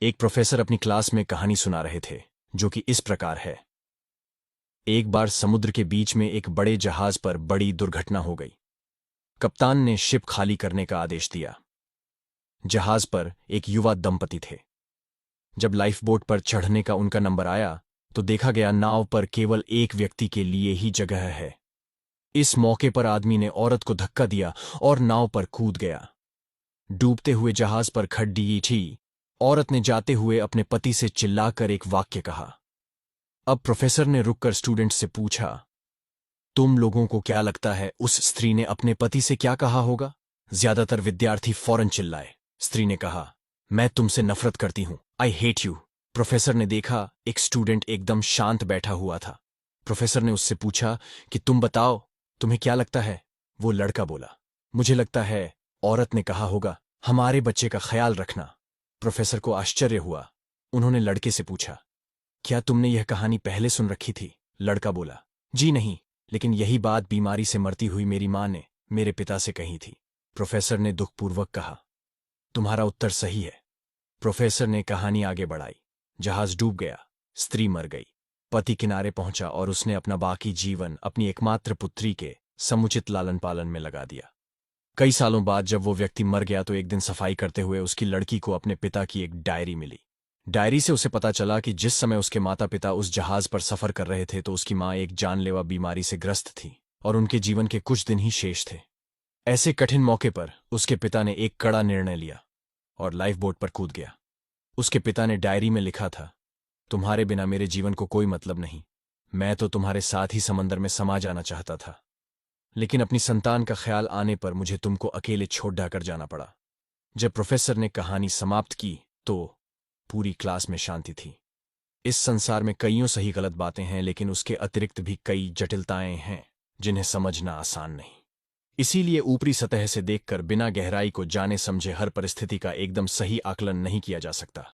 एक प्रोफेसर अपनी क्लास में कहानी सुना रहे थे जो कि इस प्रकार है। एक बार समुद्र के बीच में एक बड़े जहाज पर बड़ी दुर्घटना हो गई। कप्तान ने शिप खाली करने का आदेश दिया। जहाज पर एक युवा दंपति थे। जब लाइफ बोट पर चढ़ने का उनका नंबर आया तो देखा गया नाव पर केवल एक व्यक्ति के लिए ही जगह है। इस मौके पर आदमी ने औरत को धक्का दिया और नाव पर कूद गया। डूबते हुए जहाज पर खड़ी थी। औरत ने जाते हुए अपने पति से चिल्लाकर एक वाक्य कहा। अब प्रोफेसर ने रुककर स्टूडेंट से पूछा, तुम लोगों को क्या लगता है उस स्त्री ने अपने पति से क्या कहा होगा? ज्यादातर विद्यार्थी फौरन चिल्लाए। स्त्री ने कहा, मैं तुमसे नफरत करती हूं, आई हेट यू। प्रोफेसर ने देखा एक स्टूडेंट एकदम शांत बैठा हुआ था। प्रोफेसर ने उससे पूछा कि तुम बताओ, तुम्हें क्या लगता है? वो लड़का बोला, मुझे लगता है औरत ने कहा होगा, हमारे बच्चे का ख्याल रखना। प्रोफेसर को आश्चर्य हुआ। उन्होंने लड़के से पूछा, क्या तुमने यह कहानी पहले सुन रखी थी? लड़का बोला, जी नहीं, लेकिन यही बात बीमारी से मरती हुई मेरी मां ने मेरे पिता से कही थी। प्रोफेसर ने दुखपूर्वक कहा, तुम्हारा उत्तर सही है। प्रोफेसर ने कहानी आगे बढ़ाई। जहाज डूब गया, स्त्री मर गई, पति किनारे पहुंचा और उसने अपना बाकी जीवन अपनी एकमात्र पुत्री के समुचित लालन पालन में लगा दिया। कई सालों बाद जब वो व्यक्ति मर गया तो एक दिन सफाई करते हुए उसकी लड़की को अपने पिता की एक डायरी मिली। डायरी से उसे पता चला कि जिस समय उसके माता पिता उस जहाज पर सफर कर रहे थे तो उसकी मां एक जानलेवा बीमारी से ग्रस्त थी और उनके जीवन के कुछ दिन ही शेष थे। ऐसे कठिन मौके पर उसके पिता ने एक कड़ा निर्णय लिया और लाइफ बोट पर कूद गया। उसके पिता ने डायरी में लिखा था, तुम्हारे बिना मेरे जीवन को कोई मतलब नहीं, मैं तो तुम्हारे साथ ही समंदर में समा जाना चाहता था, लेकिन अपनी संतान का ख्याल आने पर मुझे तुमको अकेले छोड़ कर जाना पड़ा। जब प्रोफेसर ने कहानी समाप्त की तो पूरी क्लास में शांति थी। इस संसार में कईयों सही गलत बातें हैं, लेकिन उसके अतिरिक्त भी कई जटिलताएं हैं जिन्हें समझना आसान नहीं। इसीलिए ऊपरी सतह से देखकर बिना गहराई को जाने समझे हर परिस्थिति का एकदम सही आकलन नहीं किया जा सकता।